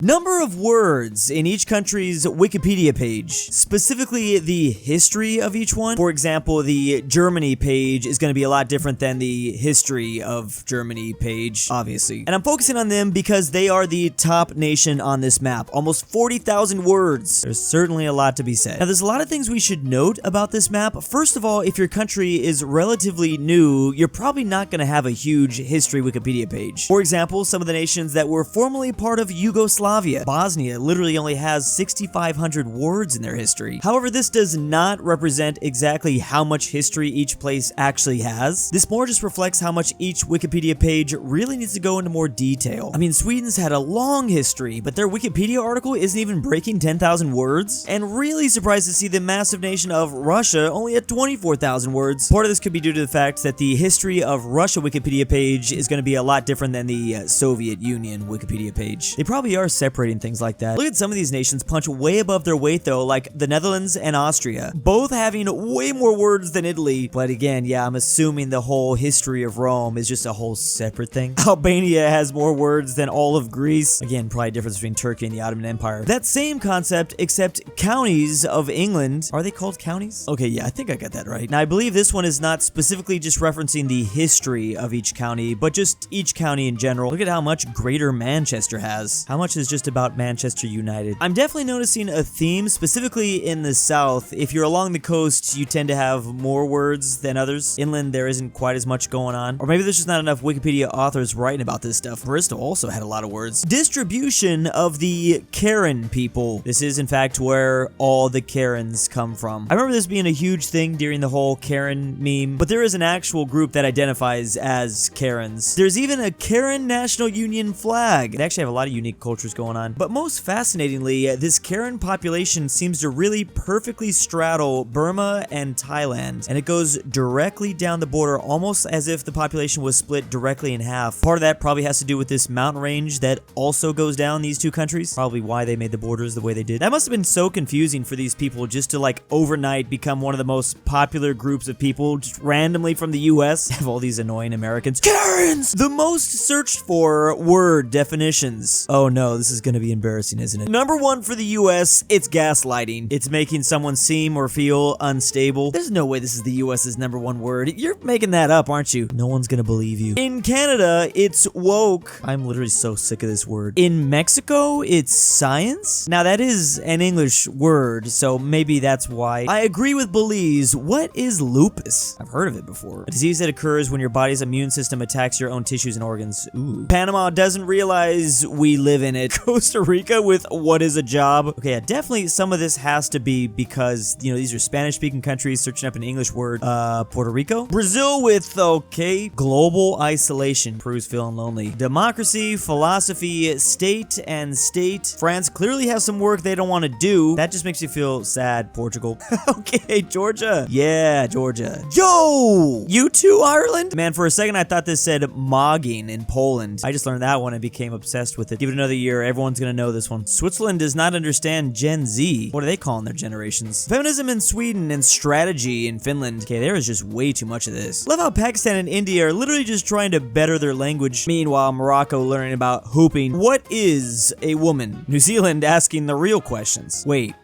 Number of words in each country's Wikipedia page, specifically the history of each one. For example, the Germany page is going to be a lot different than the history of Germany page, obviously. And I'm focusing on them because they are the top nation on this map. Almost 40,000 words. There's certainly a lot to be said. Now, there's a lot of things we should note about this map. First of all, if your country is relatively new, you're probably not going to have a huge history Wikipedia page. For example, some of the nations that were formerly part of Yugoslavia, Bosnia literally only has 6,500 words in their history. However, this does not represent exactly how much history each place actually has. This more just reflects how much each Wikipedia page really needs to go into more detail. I mean, Sweden's had a long history, but their Wikipedia article isn't even breaking 10,000 words. And really surprised to see the massive nation of Russia only at 24,000 words. Part of this could be due to the fact that the history of Russia Wikipedia page is going to be a lot different than the Soviet Union Wikipedia page. They probably are separating things like that. Look at some of these nations punch way above their weight though, like the Netherlands and Austria, both having way more words than Italy. But again, yeah, I'm assuming the whole history of Rome is just a whole separate thing. Albania has more words than all of Greece. Again, probably a difference between Turkey and the Ottoman Empire. That same concept, except counties of England. Are they called counties? Okay, yeah, I think I got that right. Now, I believe this one is not specifically just referencing the history of each county, but just each county in general. Look at how much Greater Manchester has. How much is just about Manchester United? I'm definitely noticing a theme, specifically in the south. If you're along the coast, you tend to have more words than others. Inland, there isn't quite as much going on. Or maybe there's just not enough Wikipedia authors writing about this stuff. Bristol also had a lot of words. Distribution of the Karen people. This is, in fact, where all the Karens come from. I remember this being a huge thing during the whole Karen meme, but there is an actual group that identifies as Karens. There's even a Karen National Union flag. They actually have a lot of unique cultures going on. But most fascinatingly, this Karen population seems to really perfectly straddle Burma and Thailand, and it goes directly down the border, almost as if the population was split directly in half. Part of that probably has to do with this mountain range that also goes down these two countries. Probably why they made the borders the way they did. That must have been so confusing for these people just to like overnight become one of the most popular groups of people just randomly from the US. Have all these annoying Americans. Karens! The most searched for word definitions. Oh no, this is gonna be embarrassing, isn't it? Number one for the US, it's gaslighting. It's making someone seem or feel unstable. There's no way this is the US's number one word. You're making that up, aren't you? No one's gonna believe you. In Canada, it's woke. I'm literally so sick of this word. In Mexico, it's science. Now that is an English word, so maybe that's why. I agree with Belize. What is lupus? I've heard of it before. A disease that occurs when your body's immune system attacks your own tissues and organs. Ooh. Panama doesn't realize we live in it. Costa Rica with what is a job? Okay, yeah, definitely some of this has to be because, you know, these are Spanish-speaking countries searching up an English word. Puerto Rico? Brazil with, okay, global isolation. Peru's feeling lonely. Democracy, philosophy, state, and state. France clearly has some work they don't want to do. That just makes you feel sad, Portugal. Okay, Georgia. Yeah, Georgia. Yo! You too, Ireland? Man, for a second I thought this said mogging in Poland. I just learned that one and became obsessed with it. Give it another year, everyone's gonna know this one. Switzerland does not understand Gen Z. What are they calling their generations? Feminism in Sweden and strategy in Finland. Okay, there is just way too much of this. Love how Pakistan and India are literally just trying to better their language. Meanwhile, Morocco learning about hooping. What is a woman? New Zealand asking the real questions. Wait.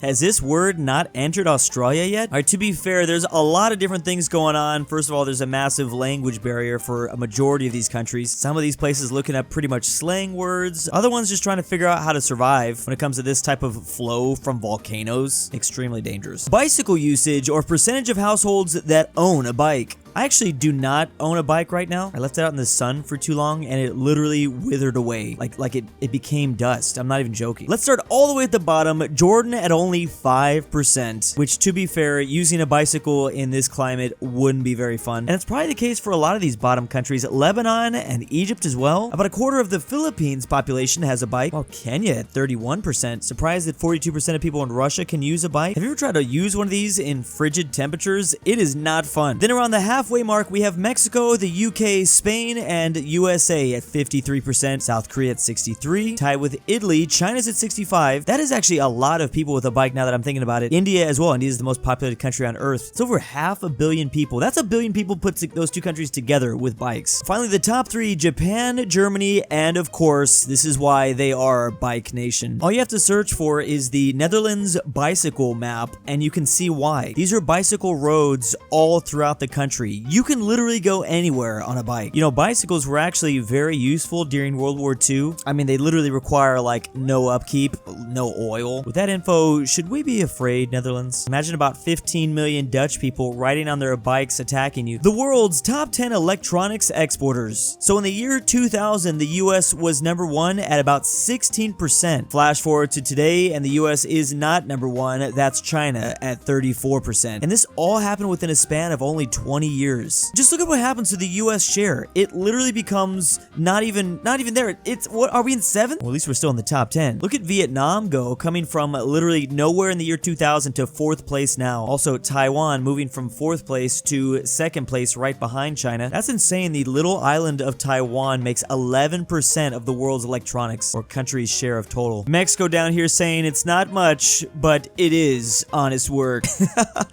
Has this word not entered Australia yet? Alright, to be fair, there's a lot of different things going on. First of all, there's a massive language barrier for a majority of these countries. Some of these places looking up pretty much slang words. Other ones just trying to figure out how to survive when it comes to this type of flow from volcanoes. Extremely dangerous. Bicycle usage or percentage of households that own a bike. I actually do not own a bike right now. I left it out in the sun for too long and it literally withered away. Like it became dust. I'm not even joking. Let's start all the way at the bottom. Jordan at only 5%, which to be fair, using a bicycle in this climate wouldn't be very fun. And it's probably the case for a lot of these bottom countries, Lebanon and Egypt as well. About a quarter of the Philippines population has a bike, while Kenya at 31%. Surprised that 42% of people in Russia can use a bike. Have you ever tried to use one of these in frigid temperatures? It is not fun. Then around the half halfway mark, we have Mexico, the UK, Spain, and USA at 53%, South Korea at 63%, tied with Italy. China's at 65%. That is actually a lot of people with a bike now that I'm thinking about it. India as well. India is the most populated country on Earth. It's over 500 million people. That's 1 billion people put those two countries together with bikes. Finally, the top 3, Japan, Germany, and of course, this is why they are Bike Nation. All you have to search for is the Netherlands bicycle map, and you can see why. These are bicycle roads all throughout the country. You can literally go anywhere on a bike. You know, bicycles were actually very useful during World War II. I mean, they literally require like no upkeep, no oil. With that info, should we be afraid, Netherlands? Imagine about 15 million Dutch people riding on their bikes attacking you. The world's top 10 electronics exporters. So in the year 2000, the US was number 1 at about 16%. Flash forward to today, and the US is not number 1. That's China at 34%. And this all happened within a span of only 20 years. Just look at what happens to the US share. It literally becomes not even there. It's, what, are we in 7th? Well, at least we're still in the top 10. Look at Vietnam go, coming from literally nowhere in the year 2000 to 4th place now. Also, Taiwan moving from 4th place to 2nd place right behind China. That's insane. The little island of Taiwan makes 11% of the world's electronics, or country's share of total. Mexico down here saying it's not much, but it is honest work.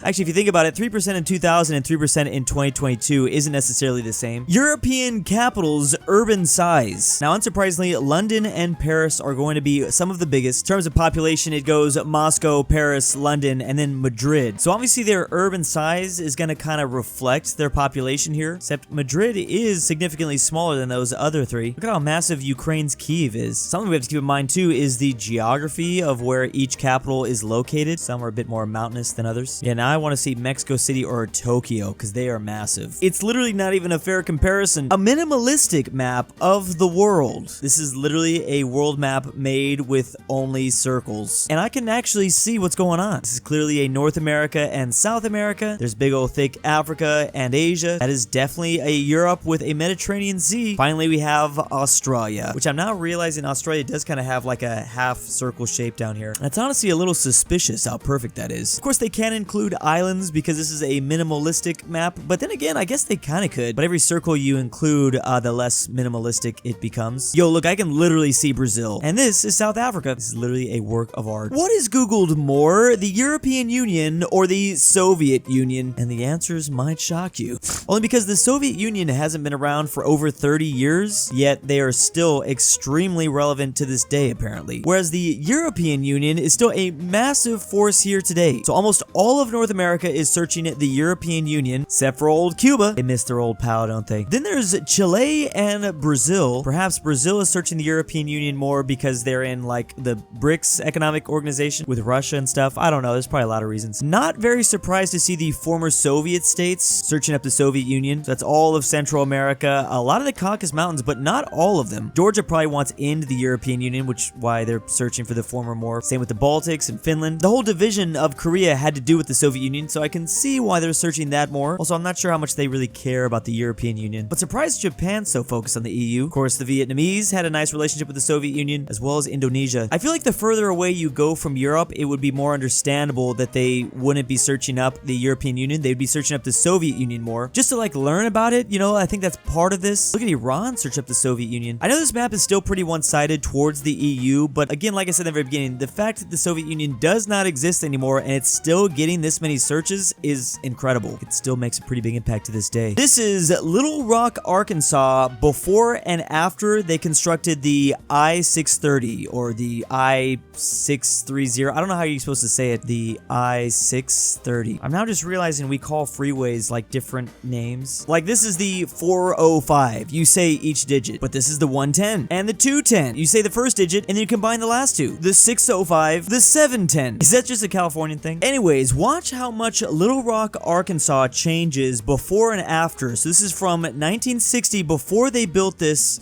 Actually, if you think about it, 3% in 2000 and 3% in 2022 isn't necessarily the same. European capitals urban size. Now, unsurprisingly, London and Paris are going to be some of the biggest. In terms of population, it goes Moscow, Paris, London, and then Madrid. So obviously their urban size is going to kind of reflect their population here, except Madrid is significantly smaller than those other 3. Look at how massive Ukraine's Kyiv is. Something we have to keep in mind too is the geography of where each capital is located. Some are a bit more mountainous than others. Yeah, now I want to see Mexico City or Tokyo because they are massive. It's literally not even a fair comparison. A minimalistic map of the world. This is literally a world map made with only circles. And I can actually see what's going on. This is clearly a North America and South America. There's big old thick Africa and Asia. That is definitely a Europe with a Mediterranean Sea. Finally, we have Australia, which I'm now realizing Australia does kind of have like a half circle shape down here. That's honestly a little suspicious how perfect that is. Of course, they can include islands because this is a minimalistic map, but then again, I guess they kind of could. But every circle you include, the less minimalistic it becomes. Yo, look, I can literally see Brazil. And this is South Africa. This is literally a work of art. What is Googled more, the European Union or the Soviet Union? And the answers might shock you. Only because the Soviet Union hasn't been around for over 30 years, yet they are still extremely relevant to this day, apparently. Whereas the European Union is still a massive force here today. So almost all of North America is searching the European Union, except for old Cuba. They miss their old pal, don't they? Then there's Chile and Brazil. Perhaps Brazil is searching the European Union more because they're in like the BRICS economic organization with Russia and stuff. I don't know. There's probably a lot of reasons. Not very surprised to see the former Soviet states searching up the Soviet Union. So that's all of Central America, a lot of the Caucasus Mountains, but not all of them. Georgia probably wants into the European Union, which why they're searching for the former more. Same with the Baltics and Finland. The whole division of Korea had to do with the Soviet Union, so I can see why they're searching that more. Also, I'm not sure how much they really care about the European Union, but surprised Japan's so focused on the EU. Of course, the Vietnamese had a nice relationship with the Soviet Union, as well as Indonesia. I feel like the further away you go from Europe, it would be more understandable that they wouldn't be searching up the European Union. They'd be searching up the Soviet Union more, just to like learn about it. You know, I think that's part of this. Look at Iran search up the Soviet Union. I know this map is still pretty one-sided towards the EU, but again, like I said in the very beginning, the fact that the Soviet Union does not exist anymore and it's still getting this many searches is incredible. It still makes a pretty big impact to this day. This is Little Rock, Arkansas, before and after they constructed the I-630 or the I-630. I don't know how you're supposed to say it. The I-630. I'm now just realizing we call freeways like different names. Like this is the 405. You say each digit, but this is the 110 and the 210. You say the first digit and then you combine the last two. The 605, the 710. Is that just a Californian thing? Anyways, watch how much Little Rock, Arkansas changes before and after. So this is from 1960 before they built this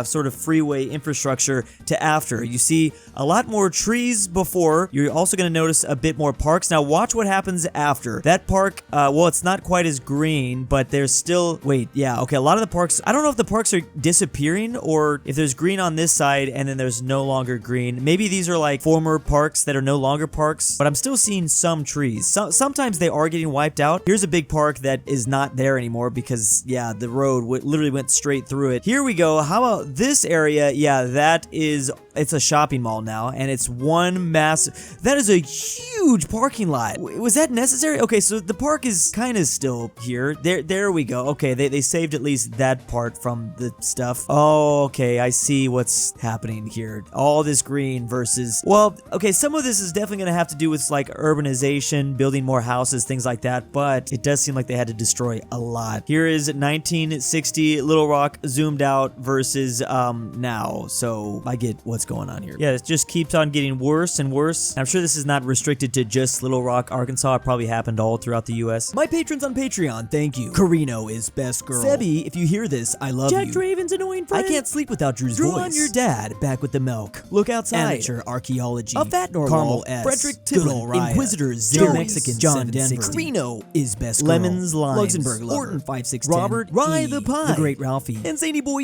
sort of freeway infrastructure to after. You see a lot more trees before. You're also going to notice a bit more parks. Now watch what happens after. That park, well, it's not quite as green, but there's still, wait, yeah, okay, a lot of the parks, I don't know if the parks are disappearing or if there's green on this side and then there's no longer green. Maybe these are like former parks that are no longer parks, but I'm still seeing some trees. Sometimes they are getting wiped out. Here's a big park that is not there anymore because, yeah, the road literally went straight through it. Here we go. How about this area? Yeah, that is, it's a shopping mall now, and it's one massive, that is a huge parking lot. Was that necessary? Okay, so the park is kind of still here. There we go. Okay, they saved at least that part from the stuff. Oh, okay, I see what's happening here. All this green versus, well, okay, some of this is definitely going to have to do with like urbanization, building more houses, things like that, but it does seem like they had to destroy a lot. Here is 1960 Little Rock zoomed out versus now, so I get what's going on here. Yeah, it just keeps on getting worse and worse. I'm sure this is not restricted to just Little Rock, Arkansas. It probably happened all throughout the US. My patrons on Patreon, thank you. KirinoIsBestGirl. Sebby, if you hear this, I love you. Traven's annoying friend. I can't sleep without Drew's voice. Drew, I'm your dad, back with the milk. Look outside. Amateur Archaeology. aPhatNarwhal. Carmel S. Fredrik Tibblin. GoodOldRyah. Inquisitors. Mexican. JohnDenver. KirinoIsBestGirl. Lemons Lines. LuxembourgLover. Ortin 5610. Robert. RyeThePie. TheGreatRalphy. And ZaneyBoi